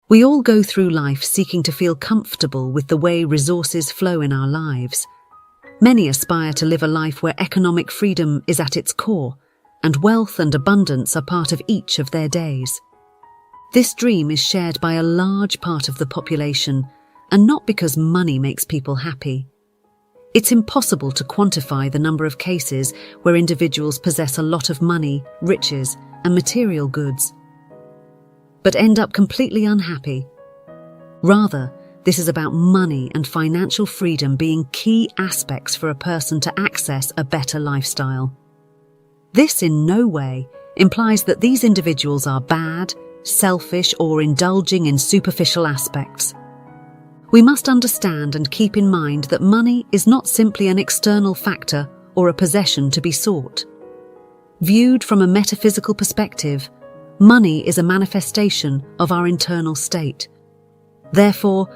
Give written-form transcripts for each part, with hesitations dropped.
We all go through life seeking to feel comfortable with the way resources flow in our lives. Many aspire to live a life where economic freedom is at its core, and wealth and abundance are part of each of their days. This dream is shared by a large part of the population, and not because money makes people happy. It's impossible to quantify the number of cases where individuals possess a lot of money, riches, and material goods, but end up completely unhappy. Rather, this is about money and financial freedom being key aspects for a person to access a better lifestyle. This in no way implies that these individuals are bad, selfish, or indulging in superficial aspects. We must understand and keep in mind that money is not simply an external factor or a possession to be sought. Viewed from a metaphysical perspective, money is a manifestation of our internal state. Therefore,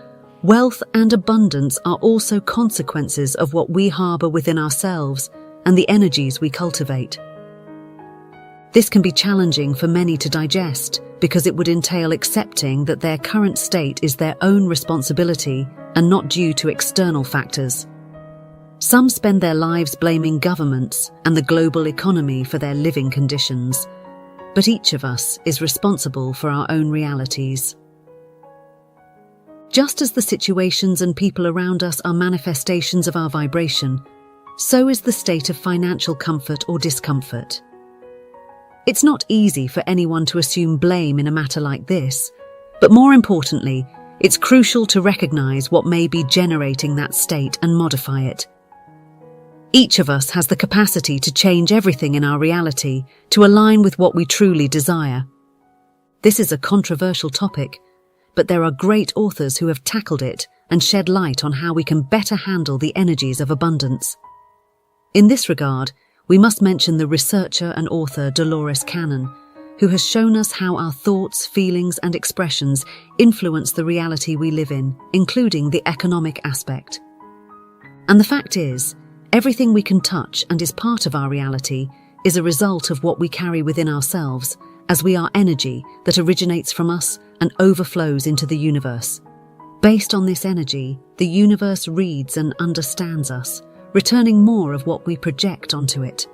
wealth and abundance are also consequences of what we harbour within ourselves and the energies we cultivate. This can be challenging for many to digest because it would entail accepting that their current state is their own responsibility and not due to external factors. Some spend their lives blaming governments and the global economy for their living conditions, but each of us is responsible for our own realities. Just as the situations and people around us are manifestations of our vibration, so is the state of financial comfort or discomfort. It's not easy for anyone to assume blame in a matter like this, but more importantly, it's crucial to recognize what may be generating that state and modify it. Each of us has the capacity to change everything in our reality to align with what we truly desire. This is a controversial topic, but there are great authors who have tackled it and shed light on how we can better handle the energies of abundance. In this regard, we must mention the researcher and author Dolores, who has shown us how our thoughts, feelings, and expressions influence the reality we live in, including the economic aspect. And the fact is, everything we can touch and is part of our reality is a result of what we carry within ourselves, as we are energy that originates from us and overflows into the universe. Based on this energy, the universe reads and understands us, returning more of what we project onto it.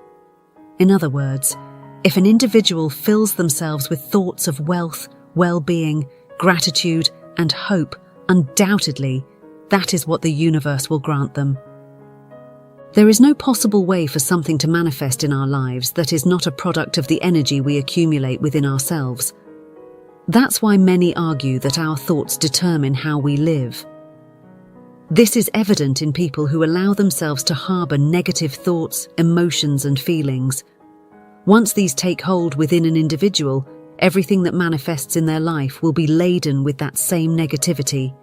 In other words, if an individual fills themselves with thoughts of wealth, well-being, gratitude, and hope, undoubtedly, that is what the universe will grant them. There is no possible way for something to manifest in our lives that is not a product of the energy we accumulate within ourselves. That's why many argue that our thoughts determine how we live. This is evident in people who allow themselves to harbour negative thoughts, emotions, and feelings. Once these take hold within an individual, everything that manifests in their life will be laden with that same negativity.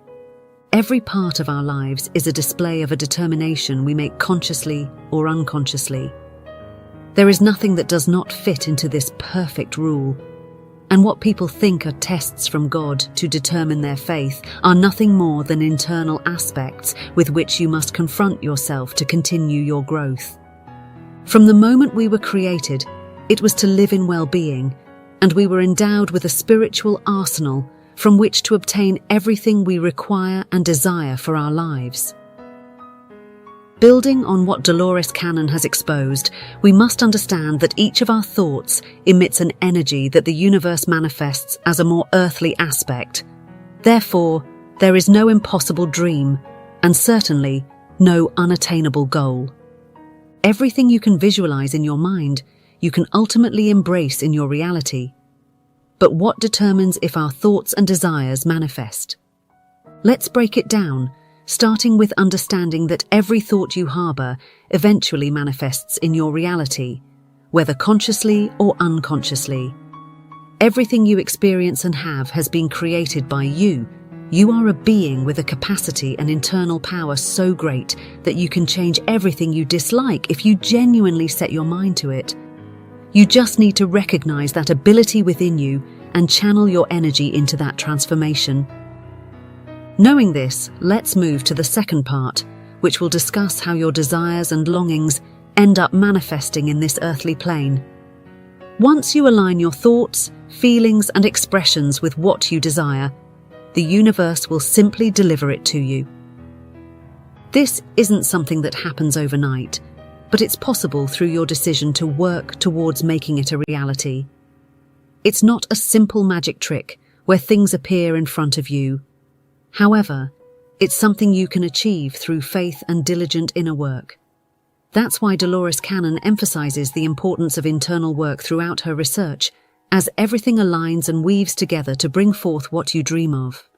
Every part of our lives is a display of a determination we make consciously or unconsciously. There is nothing that does not fit into this perfect rule, and what people think are tests from God to determine their faith are nothing more than internal aspects with which you must confront yourself to continue your growth. From the moment we were created, it was to live in well-being, and we were endowed with a spiritual arsenal from which to obtain everything we require and desire for our lives. Building on what Dolores has exposed, we must understand that each of our thoughts emits an energy that the universe manifests as a more earthly aspect. Therefore, there is no impossible dream, and certainly no unattainable goal. Everything you can visualize in your mind, you can ultimately embrace in your reality. But what determines if our thoughts and desires manifest? Let's break it down, starting with understanding that every thought you harbour eventually manifests in your reality, whether consciously or unconsciously. Everything you experience and have has been created by you. You are a being with a capacity and internal power so great that you can change everything you dislike if you genuinely set your mind to it. You just need to recognise that ability within you and channel your energy into that transformation. Knowing this, let's move to the second part, which will discuss how your desires and longings end up manifesting in this earthly plane. Once you align your thoughts, feelings, and expressions with what you desire, the universe will simply deliver it to you. This isn't something that happens overnight, but it's possible through your decision to work towards making it a reality. It's not a simple magic trick where things appear in front of you. However, it's something you can achieve through faith and diligent inner work. That's why Dolores Cannon emphasizes the importance of internal work throughout her research, as everything aligns and weaves together to bring forth what you dream of.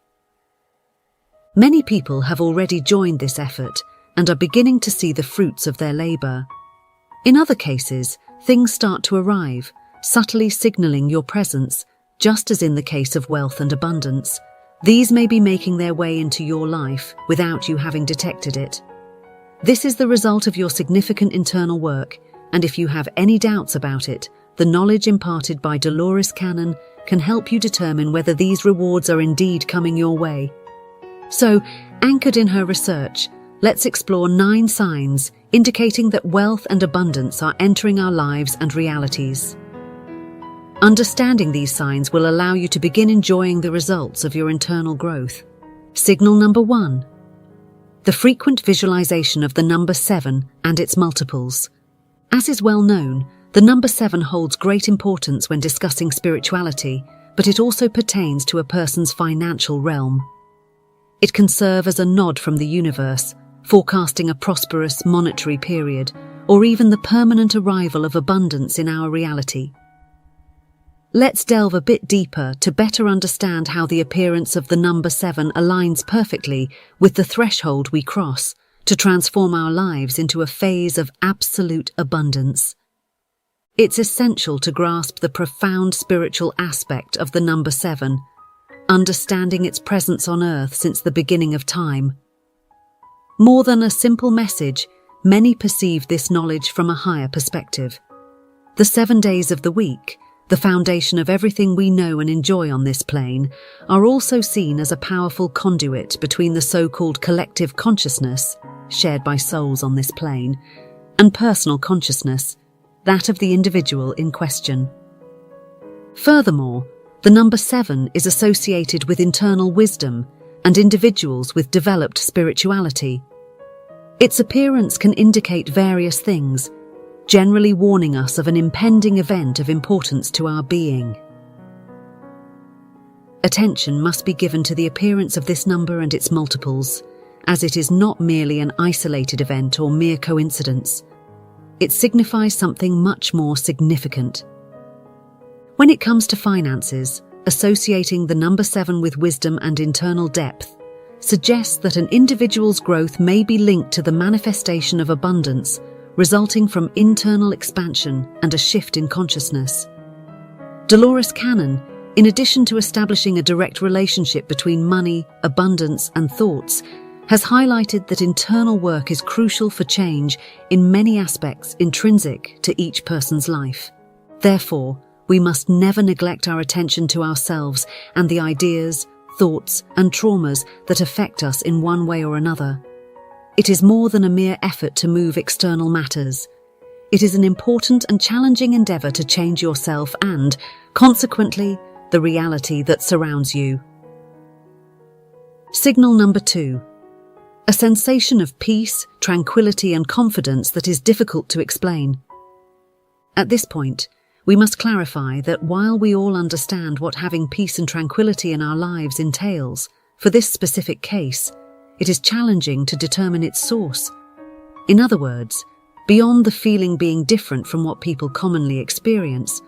Many people have already joined this effort and are beginning to see the fruits of their labor. In other cases, things start to arrive, subtly signaling your presence, just as in the case of wealth and abundance. These may be making their way into your life without you having detected it. This is the result of your significant internal work, and if you have any doubts about it, the knowledge imparted by Dolores Cannon can help you determine whether these rewards are indeed coming your way. So, anchored in her research, let's explore 9 signs indicating that wealth and abundance are entering our lives and realities. Understanding these signs will allow you to begin enjoying the results of your internal growth. Signal number 1. The frequent visualization of the number 7 and its multiples. As is well known, the number 7 holds great importance when discussing spirituality, but it also pertains to a person's financial realm. It can serve as a nod from the universe, forecasting a prosperous monetary period, or even the permanent arrival of abundance in our reality. Let's delve a bit deeper to better understand how the appearance of the number 7 aligns perfectly with the threshold we cross to transform our lives into a phase of absolute abundance. It's essential to grasp the profound spiritual aspect of the number 7, understanding its presence on Earth since the beginning of time. More than a simple message, many perceive this knowledge from a higher perspective. The 7 days of the week, the foundation of everything we know and enjoy on this plane, are also seen as a powerful conduit between the so-called collective consciousness, shared by souls on this plane, and personal consciousness, that of the individual in question. Furthermore, the number 7 is associated with internal wisdom and individuals with developed spirituality. Its appearance can indicate various things, generally warning us of an impending event of importance to our being. Attention must be given to the appearance of this number and its multiples, as it is not merely an isolated event or mere coincidence. It signifies something much more significant. When it comes to finances, associating the number 7 with wisdom and internal depth suggests that an individual's growth may be linked to the manifestation of abundance, resulting from internal expansion and a shift in consciousness. Dolores Cannon, in addition to establishing a direct relationship between money, abundance, and thoughts, has highlighted that internal work is crucial for change in many aspects intrinsic to each person's life. Therefore, we must never neglect our attention to ourselves and the ideas, thoughts, and traumas that affect us in one way or another. It is more than a mere effort to move external matters. It is an important and challenging endeavor to change yourself and, consequently, the reality that surrounds you. Signal number 2. A sensation of peace, tranquility, and confidence that is difficult to explain. At this point, we must clarify that while we all understand what having peace and tranquility in our lives entails, for this specific case, it is challenging to determine its source. In other words, beyond the feeling being different from what people commonly experience,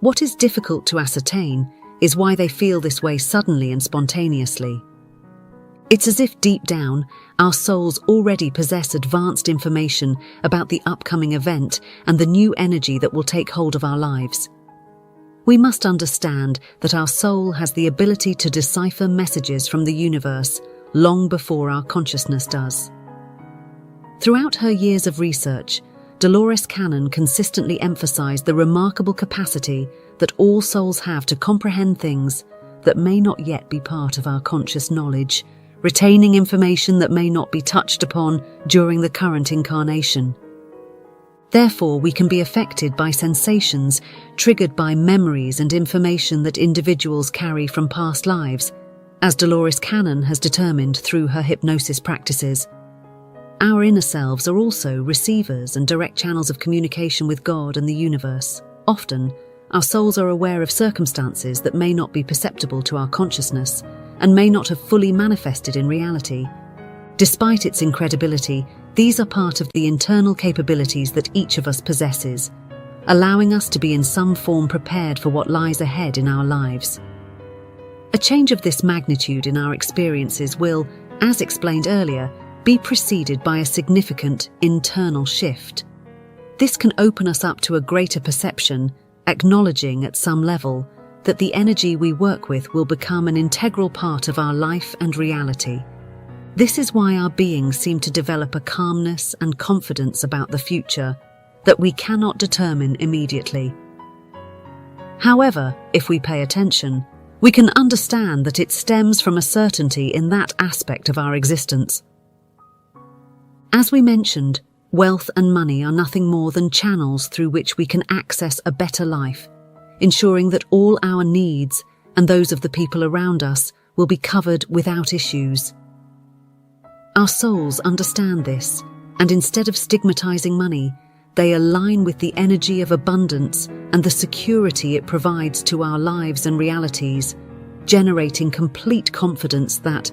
what is difficult to ascertain is why they feel this way suddenly and spontaneously. It's as if deep down, our souls already possess advanced information about the upcoming event and the new energy that will take hold of our lives. We must understand that our soul has the ability to decipher messages from the universe long before our consciousness does. Throughout her years of research, Dolores Cannon consistently emphasized the remarkable capacity that all souls have to comprehend things that may not yet be part of our conscious knowledge, retaining information that may not be touched upon during the current incarnation. Therefore, we can be affected by sensations triggered by memories and information that individuals carry from past lives, as Dolores has determined through her hypnosis practices. Our inner selves are also receivers and direct channels of communication with God and the universe. Often, our souls are aware of circumstances that may not be perceptible to our consciousness and may not have fully manifested in reality. Despite its incredibility, these are part of the internal capabilities that each of us possesses, allowing us to be in some form prepared for what lies ahead in our lives. A change of this magnitude in our experiences will, as explained earlier, be preceded by a significant internal shift. This can open us up to a greater perception, acknowledging at some level that the energy we work with will become an integral part of our life and reality. This is why our beings seem to develop a calmness and confidence about the future that we cannot determine immediately. However, if we pay attention, we can understand that it stems from a certainty in that aspect of our existence. As we mentioned, wealth and money are nothing more than channels through which we can access a better life, ensuring that all our needs and those of the people around us will be covered without issues. Our souls understand this, and instead of stigmatizing money, they align with the energy of abundance and the security it provides to our lives and realities, generating complete confidence that,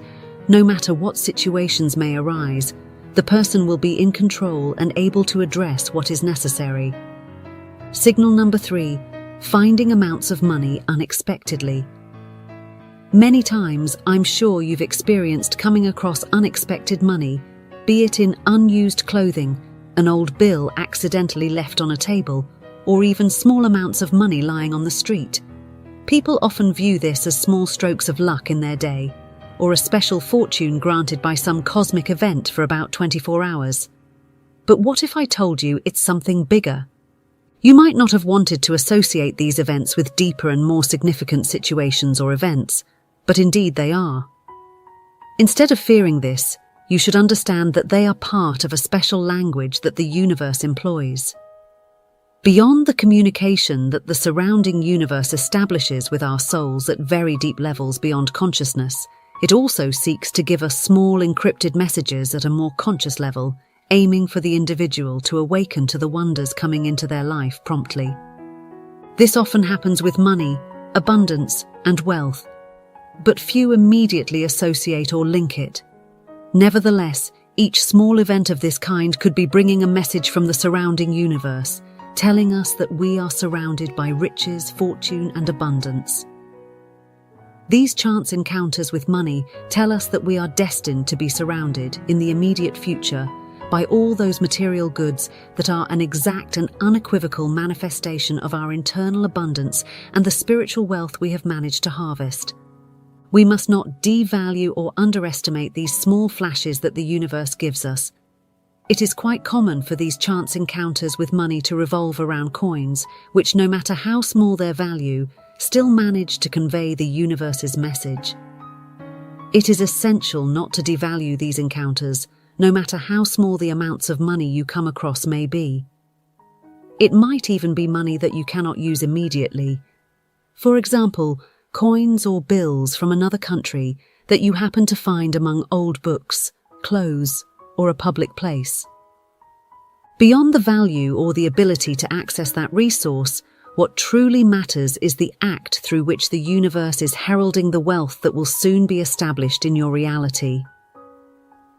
no matter what situations may arise, the person will be in control and able to address what is necessary. Signal number 3, finding amounts of money unexpectedly. Many times, I'm sure you've experienced coming across unexpected money, be it in unused clothing, an old bill accidentally left on a table, or even small amounts of money lying on the street. People often view this as small strokes of luck in their day, or a special fortune granted by some cosmic event for about 24 hours. But what if I told you it's something bigger? You might not have wanted to associate these events with deeper and more significant situations or events, but indeed they are. Instead of fearing this, you should understand that they are part of a special language that the universe employs. Beyond the communication that the surrounding universe establishes with our souls at very deep levels beyond consciousness, it also seeks to give us small encrypted messages at a more conscious level, aiming for the individual to awaken to the wonders coming into their life promptly. This often happens with money, abundance, and wealth, but few immediately associate or link it. Nevertheless, each small event of this kind could be bringing a message from the surrounding universe, telling us that we are surrounded by riches, fortune, and abundance. These chance encounters with money tell us that we are destined to be surrounded, in the immediate future, by all those material goods that are an exact and unequivocal manifestation of our internal abundance and the spiritual wealth we have managed to harvest. We must not devalue or underestimate these small flashes that the universe gives us. It is quite common for these chance encounters with money to revolve around coins, which, no matter how small their value, still manage to convey the universe's message. It is essential not to devalue these encounters, no matter how small the amounts of money you come across may be. It might even be money that you cannot use immediately. For example, coins or bills from another country that you happen to find among old books, clothes, or a public place. Beyond the value or the ability to access that resource, what truly matters is the act through which the universe is heralding the wealth that will soon be established in your reality.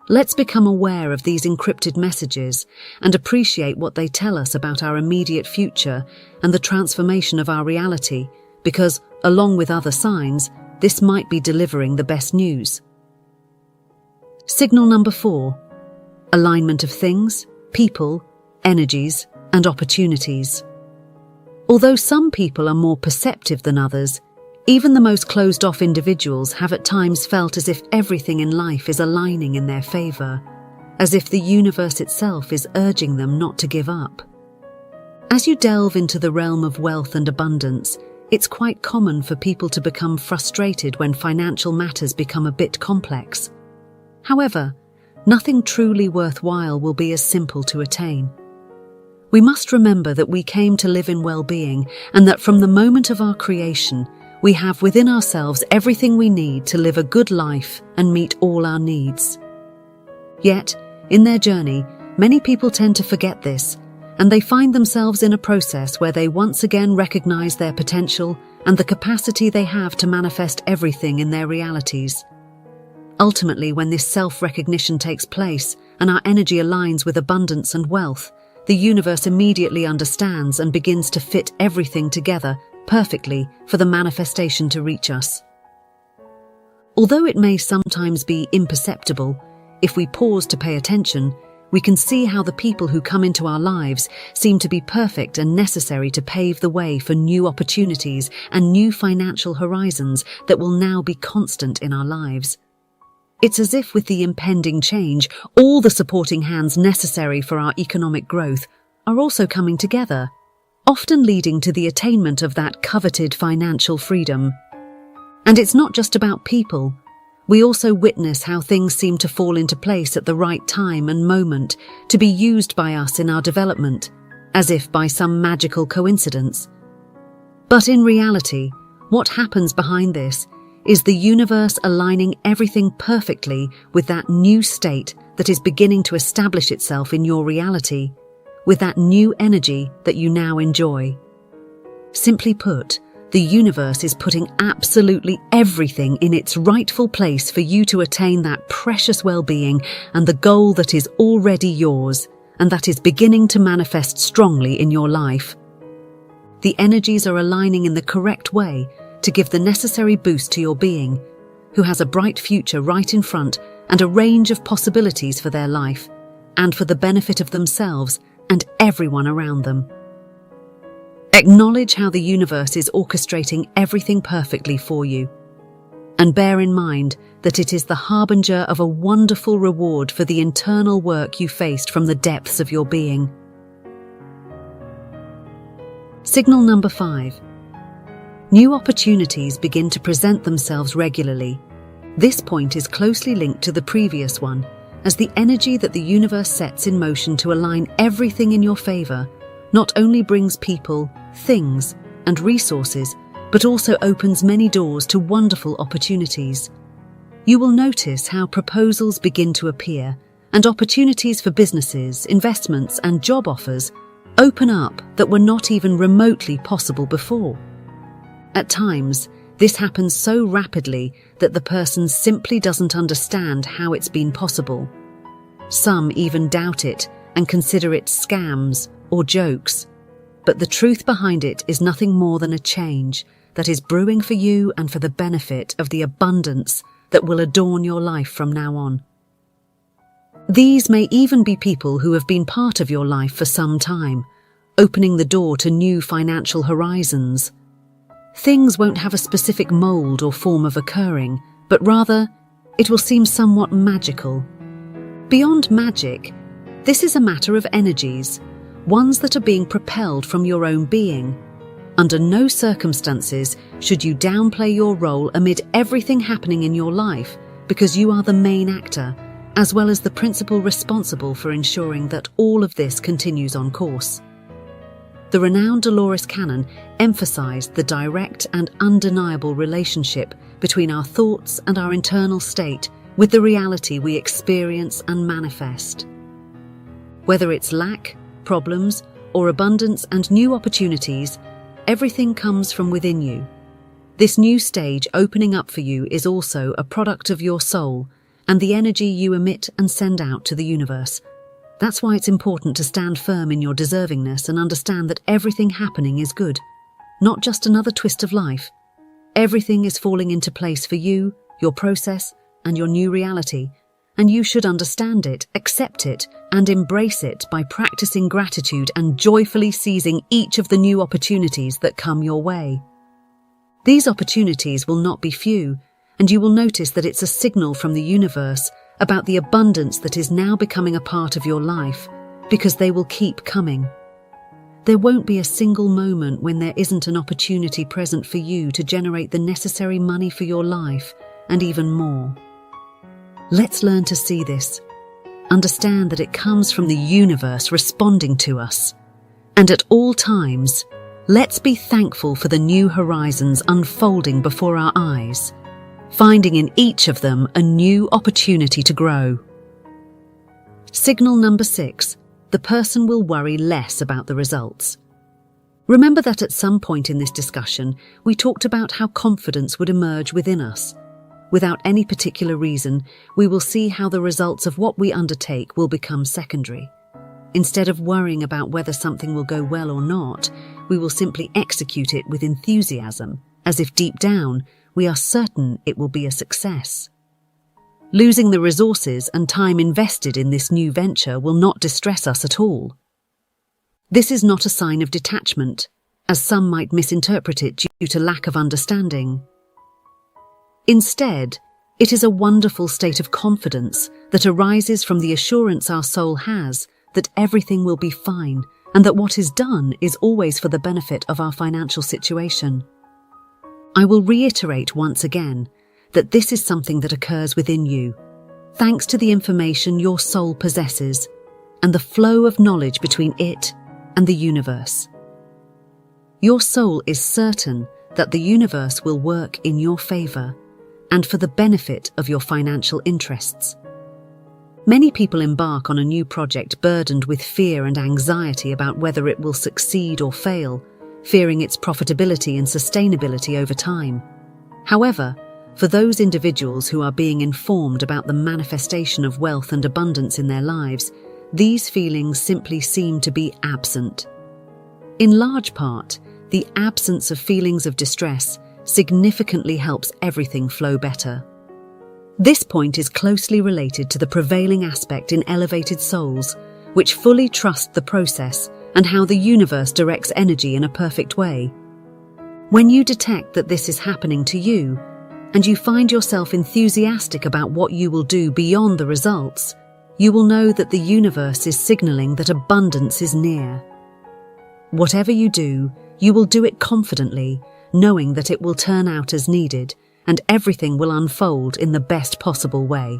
Let's become aware of these encrypted messages and appreciate what they tell us about our immediate future and the transformation of our reality, because, along with other signs, this might be delivering the best news. Signal number 4. Alignment of things, people, energies, and opportunities. Although some people are more perceptive than others, even the most closed-off individuals have at times felt as if everything in life is aligning in their favor, as if the universe itself is urging them not to give up. As you delve into the realm of wealth and abundance, it's quite common for people to become frustrated when financial matters become a bit complex. However, nothing truly worthwhile will be as simple to attain. We must remember that we came to live in well-being and that from the moment of our creation, we have within ourselves everything we need to live a good life and meet all our needs. Yet, in their journey, many people tend to forget this, and they find themselves in a process where they once again recognize their potential and the capacity they have to manifest everything in their realities. Ultimately, when this self-recognition takes place and our energy aligns with abundance and wealth, the universe immediately understands and begins to fit everything together perfectly for the manifestation to reach us. Although it may sometimes be imperceptible, if we pause to pay attention, we can see how the people who come into our lives seem to be perfect and necessary to pave the way for new opportunities and new financial horizons that will now be constant in our lives. It's as if with the impending change, all the supporting hands necessary for our economic growth are also coming together, often leading to the attainment of that coveted financial freedom. And it's not just about people. We also witness how things seem to fall into place at the right time and moment to be used by us in our development, as if by some magical coincidence. But in reality, what happens behind this is the universe aligning everything perfectly with that new state that is beginning to establish itself in your reality, with that new energy that you now enjoy. Simply put, the universe is putting absolutely everything in its rightful place for you to attain that precious well-being and the goal that is already yours and that is beginning to manifest strongly in your life. The energies are aligning in the correct way to give the necessary boost to your being, who has a bright future right in front and a range of possibilities for their life and for the benefit of themselves and everyone around them. Acknowledge how the universe is orchestrating everything perfectly for you, and bear in mind that it is the harbinger of a wonderful reward for the internal work you faced from the depths of your being. Signal number 5. New opportunities begin to present themselves regularly. This point is closely linked to the previous one, as the energy that the universe sets in motion to align everything in your favor not only brings people, things, and resources, but also opens many doors to wonderful opportunities. You will notice how proposals begin to appear, and opportunities for businesses, investments, and job offers open up that were not even remotely possible before. At times, this happens so rapidly that the person simply doesn't understand how it's been possible. Some even doubt it and consider it scams or jokes. But the truth behind it is nothing more than a change that is brewing for you and for the benefit of the abundance that will adorn your life from now on. These may even be people who have been part of your life for some time, opening the door to new financial horizons. Things won't have a specific mold or form of occurring, but rather, it will seem somewhat magical. Beyond magic, this is a matter of energies, ones that are being propelled from your own being. Under no circumstances should you downplay your role amid everything happening in your life, because you are the main actor, as well as the principal responsible for ensuring that all of this continues on course. The renowned Dolores emphasized the direct and undeniable relationship between our thoughts and our internal state with the reality we experience and manifest. Whether it's lack, problems, or abundance and new opportunities, everything comes from within you. This new stage opening up for you is also a product of your soul and the energy you emit and send out to the universe. That's why it's important to stand firm in your deservingness and understand that everything happening is good, not just another twist of life. Everything is falling into place for you, your process, and your new reality, and you should understand it, accept it, and embrace it by practicing gratitude and joyfully seizing each of the new opportunities that come your way. These opportunities will not be few, and you will notice that it's a signal from the universe about the abundance that is now becoming a part of your life, because they will keep coming. There won't be a single moment when there isn't an opportunity present for you to generate the necessary money for your life, and even more. Let's learn to see this. Understand that it comes from the universe responding to us. And at all times, let's be thankful for the new horizons unfolding before our eyes, finding in each of them a new opportunity to grow. Signal number 6. The person will worry less about the results. Remember that at some point in this discussion, we talked about how confidence would emerge within us. Without any particular reason, we will see how the results of what we undertake will become secondary. Instead of worrying about whether something will go well or not, we will simply execute it with enthusiasm, as if deep down we are certain it will be a success. Losing the resources and time invested in this new venture will not distress us at all. This is not a sign of detachment, as some might misinterpret it due to lack of understanding. Instead, it is a wonderful state of confidence that arises from the assurance our soul has that everything will be fine and that what is done is always for the benefit of our financial situation. I will reiterate once again that this is something that occurs within you, thanks to the information your soul possesses and the flow of knowledge between it and the universe. Your soul is certain that the universe will work in your favor and for the benefit of your financial interests. Many people embark on a new project burdened with fear and anxiety about whether it will succeed or fail, fearing its profitability and sustainability over time. However, for those individuals who are being informed about the manifestation of wealth and abundance in their lives, these feelings simply seem to be absent. In large part, the absence of feelings of distress significantly helps everything flow better. This point is closely related to the prevailing aspect in elevated souls, which fully trust the process and how the universe directs energy in a perfect way. When you detect that this is happening to you, and you find yourself enthusiastic about what you will do beyond the results, you will know that the universe is signaling that abundance is near. Whatever you do, you will do it confidently, knowing that it will turn out as needed, and everything will unfold in the best possible way.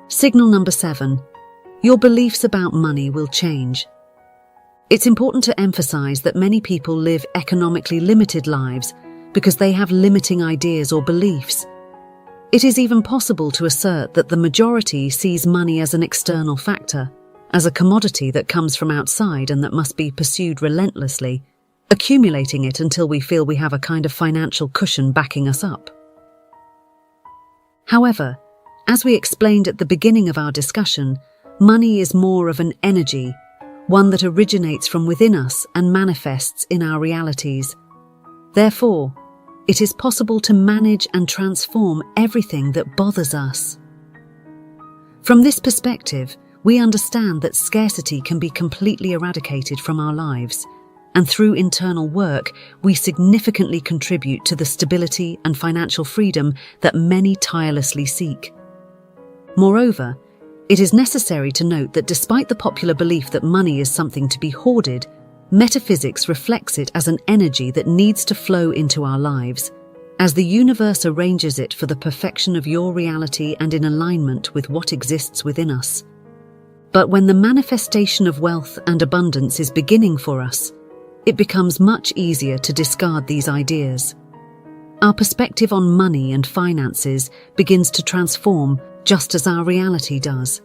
Signal number 7. Your beliefs about money will change. It's important to emphasize that many people live economically limited lives because they have limiting ideas or beliefs. It is even possible to assert that the majority sees money as an external factor, as a commodity that comes from outside and that must be pursued relentlessly, accumulating it until we feel we have a kind of financial cushion backing us up. However, as we explained at the beginning of our discussion, money is more of an energy, one that originates from within us and manifests in our realities. Therefore, it is possible to manage and transform everything that bothers us. From this perspective, we understand that scarcity can be completely eradicated from our lives, and through internal work, we significantly contribute to the stability and financial freedom that many tirelessly seek. Moreover, it is necessary to note that despite the popular belief that money is something to be hoarded, metaphysics reflects it as an energy that needs to flow into our lives, as the universe arranges it for the perfection of your reality and in alignment with what exists within us. But when the manifestation of wealth and abundance is beginning for us, it becomes much easier to discard these ideas. Our perspective on money and finances begins to transform just as our reality does.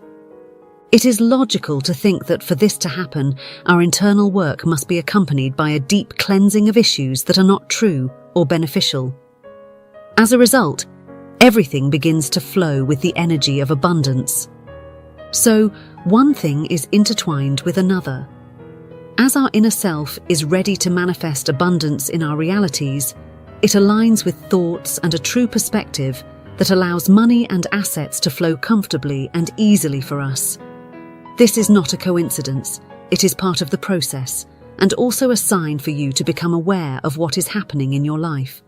It is logical to think that for this to happen, our internal work must be accompanied by a deep cleansing of issues that are not true or beneficial. As a result, everything begins to flow with the energy of abundance. So, one thing is intertwined with another. As our inner self is ready to manifest abundance in our realities, it aligns with thoughts and a true perspective that allows money and assets to flow comfortably and easily for us. This is not a coincidence, it is part of the process, and also a sign for you to become aware of what is happening in your life.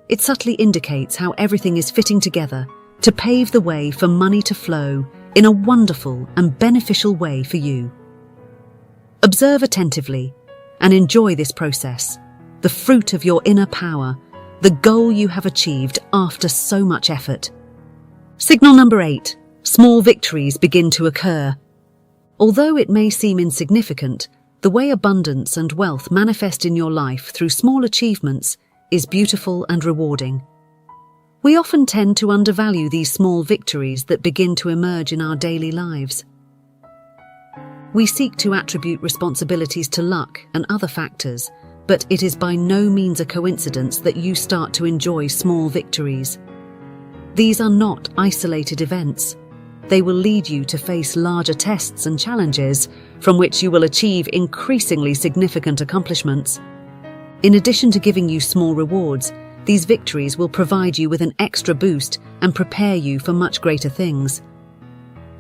It subtly indicates how everything is fitting together to pave the way for money to flow in a wonderful and beneficial way for you. Observe attentively and enjoy this process, the fruit of your inner power, the goal you have achieved after so much effort. Signal number 8. Small victories begin to occur. Although it may seem insignificant, The way abundance and wealth manifest in your life through small achievements is beautiful and rewarding. We often tend to undervalue these small victories that begin to emerge in our daily lives. We seek to attribute responsibilities to luck and other factors, but it is by no means a coincidence that you start to enjoy small victories. These are not isolated events. They will lead you to face larger tests and challenges from which you will achieve increasingly significant accomplishments. In addition to giving you small rewards, these victories will provide you with an extra boost and prepare you for much greater things.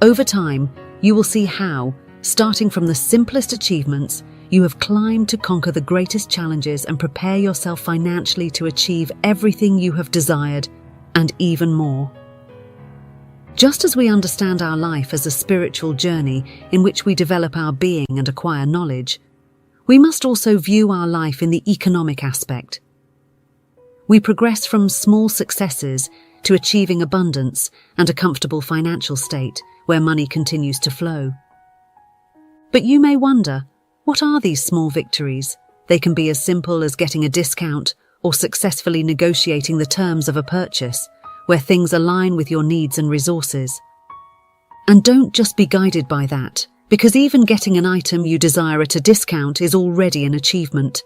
Over time, you will see how, starting from the simplest achievements, you have climbed to conquer the greatest challenges and prepare yourself financially to achieve everything you have desired, and even more. Just as we understand our life as a spiritual journey in which we develop our being and acquire knowledge, we must also view our life in the economic aspect. We progress from small successes to achieving abundance and a comfortable financial state where money continues to flow. But you may wonder, what are these small victories? They can be as simple as getting a discount or successfully negotiating the terms of a purchase, where things align with your needs and resources. And don't just be guided by that, because even getting an item you desire at a discount is already an achievement.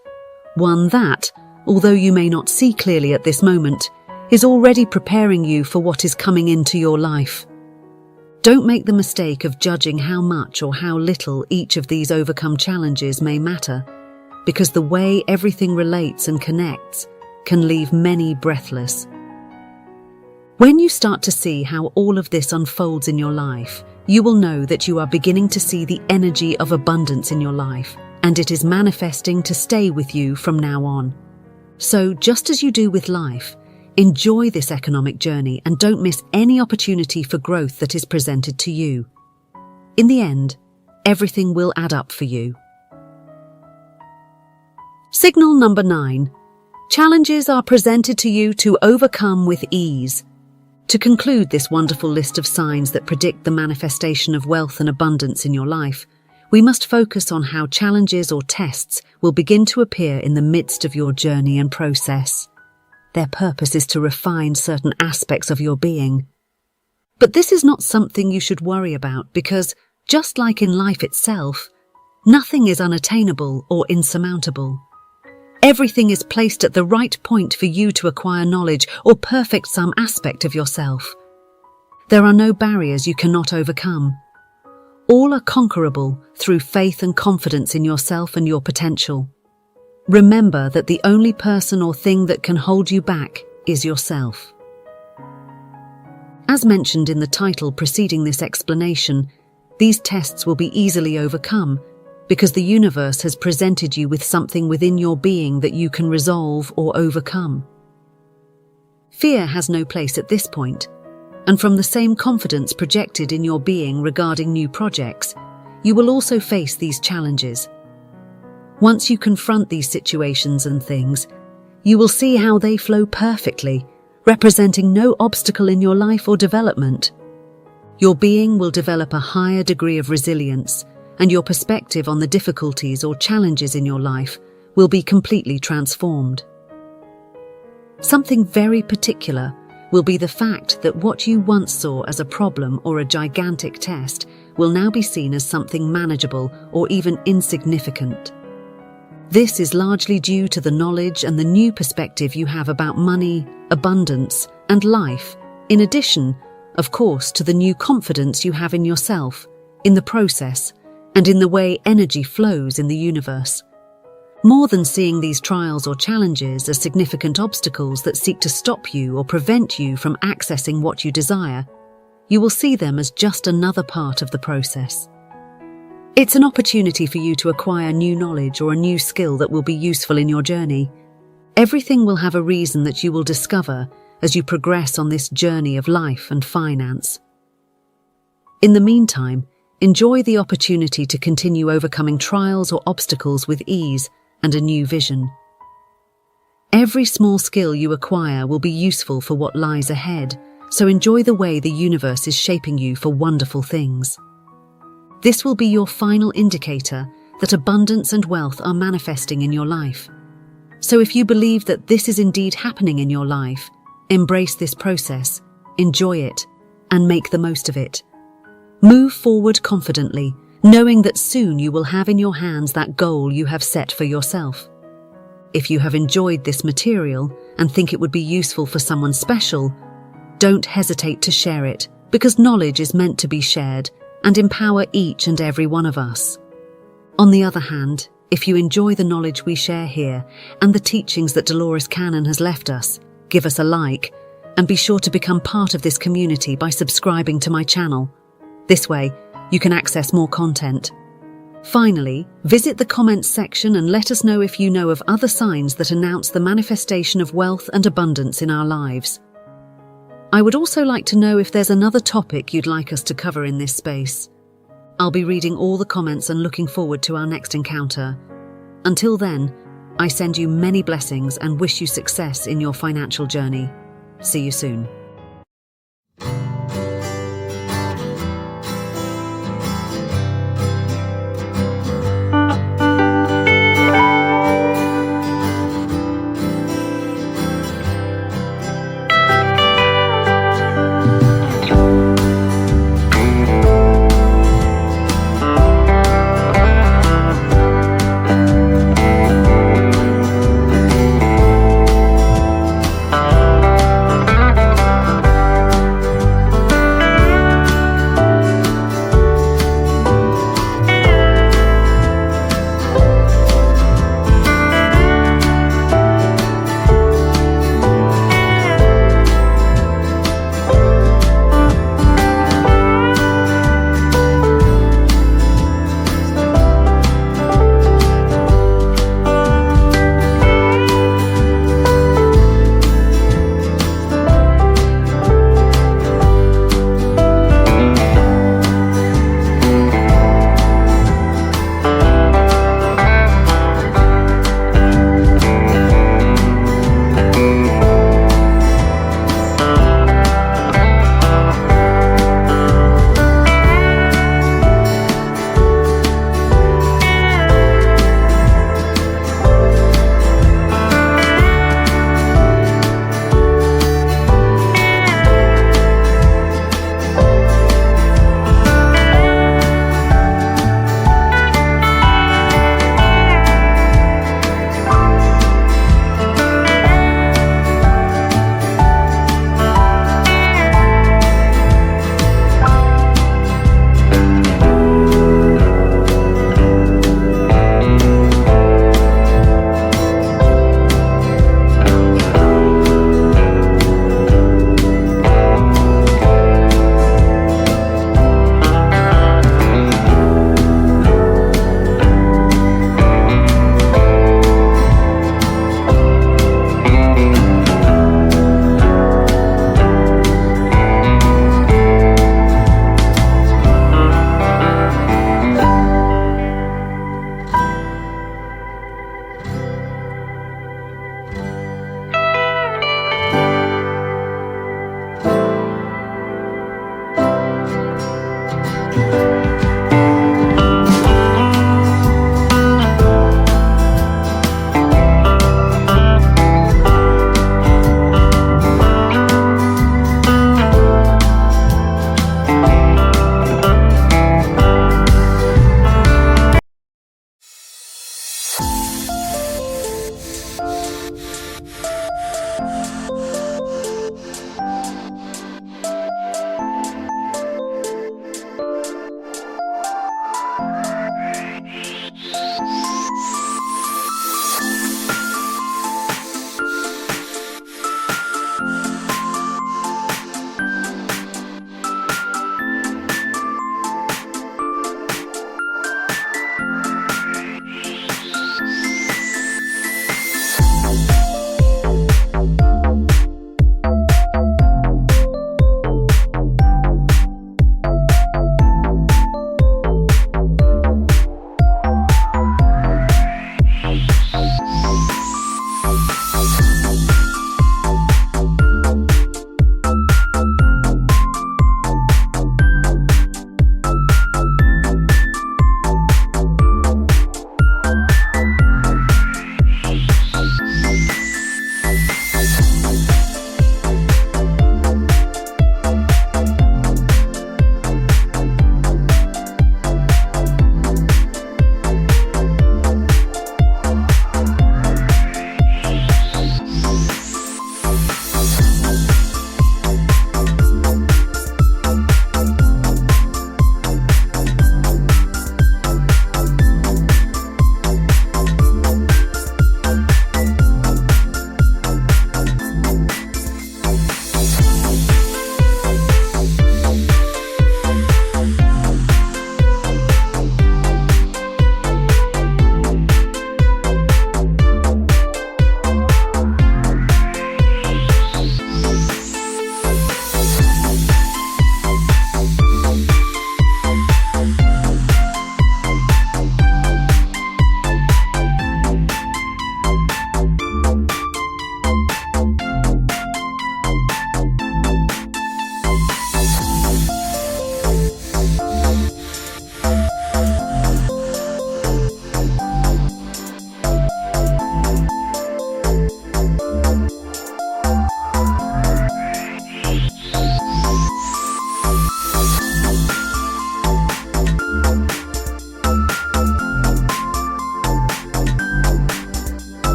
One that, although you may not see clearly at this moment, is already preparing you for what is coming into your life. Don't make the mistake of judging how much or how little each of these overcome challenges may matter, because the way everything relates and connects can leave many breathless. When you start to see how all of this unfolds in your life, you will know that you are beginning to see the energy of abundance in your life, and it is manifesting to stay with you from now on. So, just as you do with life, enjoy this economic journey and don't miss any opportunity for growth that is presented to you. In the end, everything will add up for you. Signal number 9. Challenges are presented to you to overcome with ease. To conclude this wonderful list of signs that predict the manifestation of wealth and abundance in your life, we must focus on how challenges or tests will begin to appear in the midst of your journey and process. Their purpose is to refine certain aspects of your being. But this is not something you should worry about because, just like in life itself, nothing is unattainable or insurmountable. Everything is placed at the right point for you to acquire knowledge or perfect some aspect of yourself. There are no barriers you cannot overcome. All are conquerable through faith and confidence in yourself and your potential. Remember that the only person or thing that can hold you back is yourself. As mentioned in the title preceding this explanation, these tests will be easily overcome because the universe has presented you with something within your being that you can resolve or overcome. Fear has no place at this point, and from the same confidence projected in your being regarding new projects, you will also face these challenges. Once you confront these situations and things, you will see how they flow perfectly, representing no obstacle in your life or development. Your being will develop a higher degree of resilience, and your perspective on the difficulties or challenges in your life will be completely transformed. Something very particular will be the fact that what you once saw as a problem or a gigantic test will now be seen as something manageable or even insignificant. This is largely due to the knowledge and the new perspective you have about money, abundance, and life, in addition, of course, to the new confidence you have in yourself, in the process, and in the way energy flows in the universe. More than seeing these trials or challenges as significant obstacles that seek to stop you or prevent you from accessing what you desire, you will see them as just another part of the process. It's an opportunity for you to acquire new knowledge or a new skill that will be useful in your journey. Everything will have a reason that you will discover as you progress on this journey of life and finance. In the meantime, enjoy the opportunity to continue overcoming trials or obstacles with ease and a new vision. Every small skill you acquire will be useful for what lies ahead, so enjoy the way the universe is shaping you for wonderful things. This will be your final indicator that abundance and wealth are manifesting in your life. So if you believe that this is indeed happening in your life, embrace this process, enjoy it, and make the most of it. Move forward confidently, knowing that soon you will have in your hands that goal you have set for yourself. If you have enjoyed this material and think it would be useful for someone special, don't hesitate to share it, because knowledge is meant to be shared and empower each and every one of us. On the other hand, if you enjoy the knowledge we share here and the teachings that Dolores Cannon has left us, give us a like and be sure to become part of this community by subscribing to my channel. This way, you can access more content. Finally, visit the comments section and let us know if you know of other signs that announce the manifestation of wealth and abundance in our lives. I would also like to know if there's another topic you'd like us to cover in this space. I'll be reading all the comments and looking forward to our next encounter. Until then, I send you many blessings and wish you success in your financial journey. See you soon.